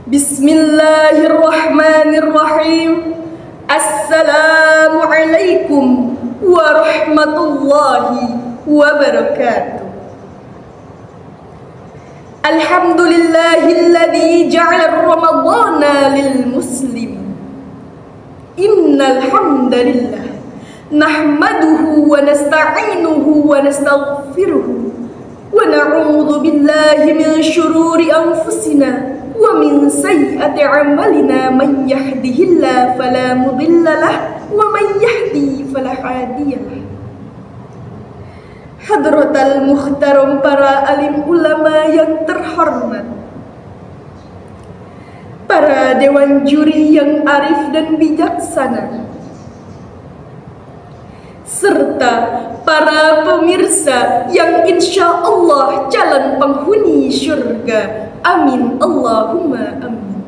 Bismillahirrahmanirrahim. Assalamualaikum warahmatullahi wabarakatuh. Alhamdulillahilladzi ja'ala ramadhana lil muslimin. Innal hamdalillah nahmaduhu wa nasta'inuhu wa nastaghfiruhu wa na'udzu billahi min syururi anfusina wa min sayyiati a'malina may yahdihillahu fala mudhillalah wa may yahdi fala hadiyalah. Hadratal muhtaram para alim ulama yang terhormat, para dewan juri yang arif dan bijaksana, serta para pemirsa yang insya Allah calon penghuni syurga. Amin Allahumma amin.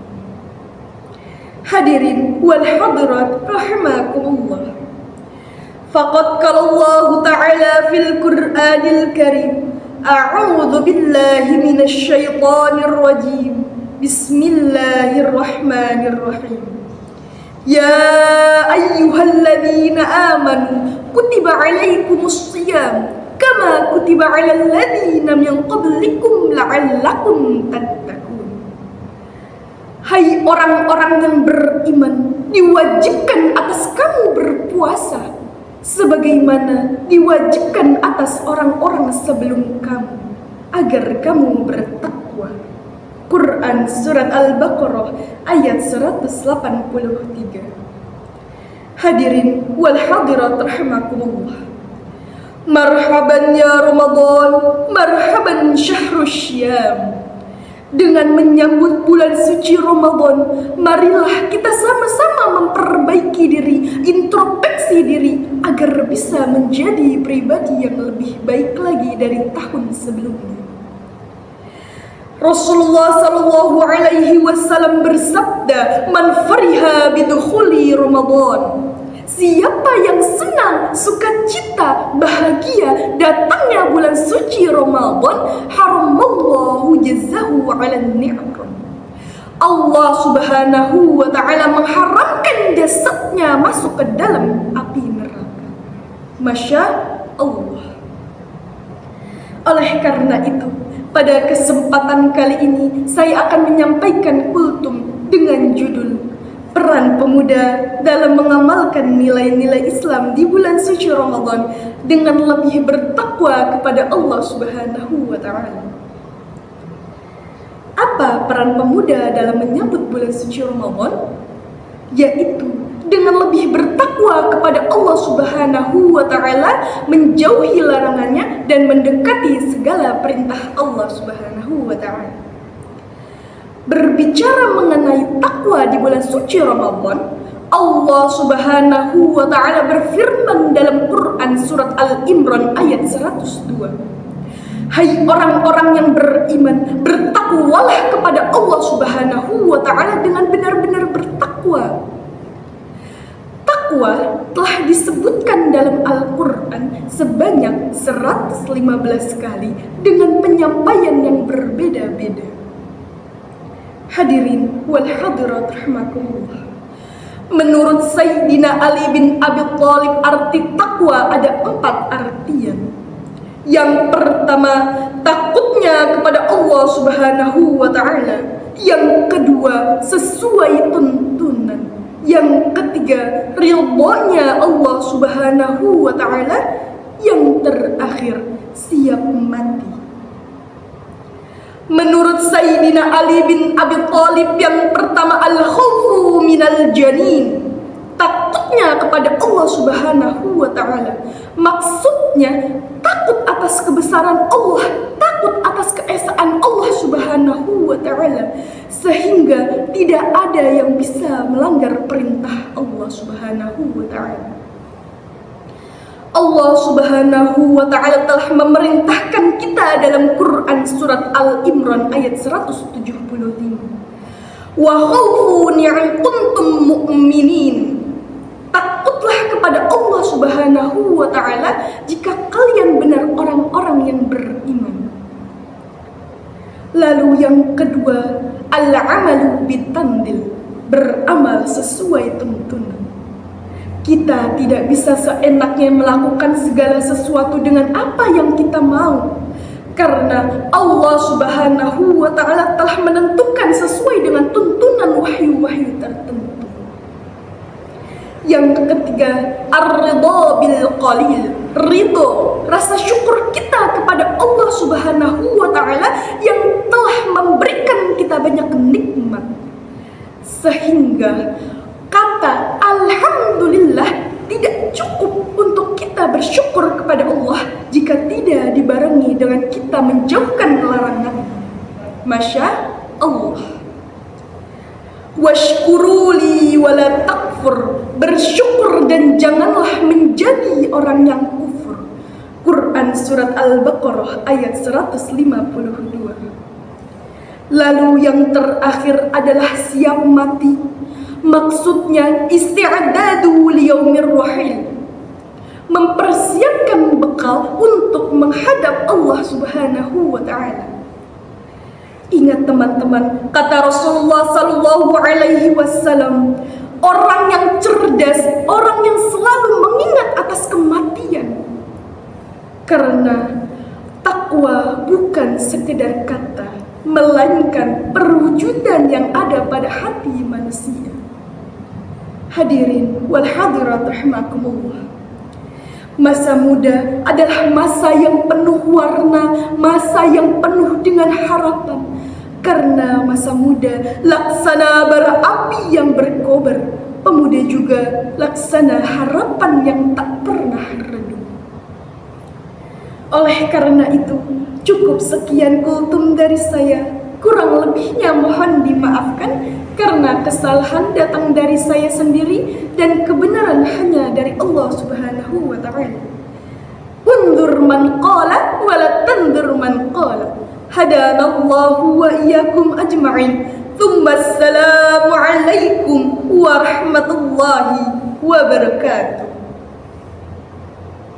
Hadirin wal hadirat rahimakumullah. Faqad qala Allah Ta'ala fil Qur'anil Karim, a'udzu billahi minasy syaithanir rajim. Bismillahirrahmanirrahim. Ya ayyuhalladzina amanu kutiba alaikumus shiyam kama kutiba alal ladzina min qablikum la'allakum tattaqun. Hai orang-orang yang beriman, diwajibkan atas kamu berpuasa sebagaimana diwajibkan atas orang-orang sebelum kamu agar kamu bertakwa. Quran Surat Al-Baqarah ayat 183. Hadirin wal hadirat rahimakumullah. Marhaban ya Ramadan, marhaban syahrus syiyam. Dengan menyambut bulan suci Ramadan, marilah kita sama-sama memperbaiki diri, introspeksi diri agar bisa menjadi pribadi yang lebih baik lagi dari tahun sebelumnya. Rasulullah sallallahu alaihi wasallam bersabda, "Man fariha bidukhuli Ramadan." Siapa yang senang, sukacita, bahagia datangnya bulan suci Ramadan, haramallahu jazahu 'alan ni'am. Allah Subhanahu wa ta'ala mengharamkan jasadnya masuk ke dalam api neraka. Masya Allah. Oleh karena itu, pada kesempatan kali ini saya akan menyampaikan kultum dengan judul Peran Pemuda dalam Mengamalkan Nilai-Nilai Islam di bulan suci Ramadan dengan lebih bertakwa kepada Allah Subhanahu wa ta'ala. Apa peran pemuda dalam menyambut bulan suci Ramadan? Yaitu dengan lebih bertakwa kepada Allah Subhanahu wa ta'ala, menjauhi larangannya dan mendekati segala perintah Allah Subhanahu wa ta'ala. Berbicara mengenai takwa di bulan suci Ramadan, Allah Subhanahu wa ta'ala berfirman dalam Quran Surat Al-Imran ayat 102. Hai orang-orang yang beriman, bertakwalah kepada Allah Subhanahu wa ta'ala dengan benar-benar bertakwa. Takwa telah disebutkan dalam Al-Quran sebanyak 115 kali dengan penyampaian yang berbeda-beda. Hadirin wal hadirat rahimakumullah. Menurut Sayyidina Ali bin Abi Thalib, arti takwa ada 4 artian. Yang pertama, takutnya kepada Allah Subhanahu wa ta'ala. Yang kedua, sesuai tuntunan. Yang ketiga, ridhonya Allah Subhanahu wa ta'ala. Yang terakhir, siap mati. Menurut Sayyidina Ali bin Abi Thalib, yang pertama al-khawfu minal janin, takutnya kepada Allah Subhanahu wa ta'ala. Maksudnya takut atas kebesaran Allah, takut atas keesaan Allah Subhanahu wa ta'ala, sehingga tidak ada yang bisa melanggar perintah Allah Subhanahu wa ta'ala. Allah Subhanahu wa ta'ala telah memerintahkan kita dalam Quran Surat Al-Imran ayat 175. Wa khawfun in kuntum mu'minin. Takutlah kepada Allah Subhanahu wa ta'ala jika kalian benar orang-orang yang beriman. Lalu yang kedua, al-amalu bitandil, beramal sesuai tuntunan. Kita tidak bisa seenaknya melakukan segala sesuatu dengan apa yang kita mau, karena Allah Subhanahu wa Ta'ala telah menentukan sesuai dengan tuntunan wahyu-wahyu tertentu. Yang ketiga, ar-ridha bil qalil, ridho, rasa syukur kita kepada Allah Subhanahu wa Ta'ala yang telah memberikan kita banyak nikmat, sehingga kata alhamdulillah tidak cukup untuk kita bersyukur kepada Allah jika tidak dibarengi dengan kita menjauhkan larangan. Masya Allah. Washkuruli wala takfur, bersyukur dan janganlah menjadi orang yang kufur. Quran surat Al-Baqarah ayat 152. Lalu yang terakhir adalah siap mati. Maksudnya isti'adadu liyaumir rahil, mempersiapkan bekal untuk menghadap Allah Subhanahu wa Ta'ala. Ingat teman-teman, kata Rasulullah Sallallahu Alaihi Wasallam, orang yang cerdas, orang yang selalu mengingat atas kematian. Karena takwa bukan sekedar kata, melainkan perwujudan yang ada pada hati manusia. Hadirin wal hadirat rahimakumullah. Masa muda adalah masa yang penuh warna, masa yang penuh dengan harapan. Karena masa muda laksana bara api yang berkobar, pemuda juga laksana harapan yang tak pernah redup. Oleh karena itu, cukup sekian kultum dari saya. Kurang lebihnya mohon dimaafkan karena kesalahan datang dari saya sendiri dan kebenaran hanya dari Allah Subhanahu wa Ta'ala. Undur man qala wa la tandur man qala. Hadanallahu wa iyyakum ajma'in. Tsumma assalamu alaikum warahmatullahi wabarakatuh.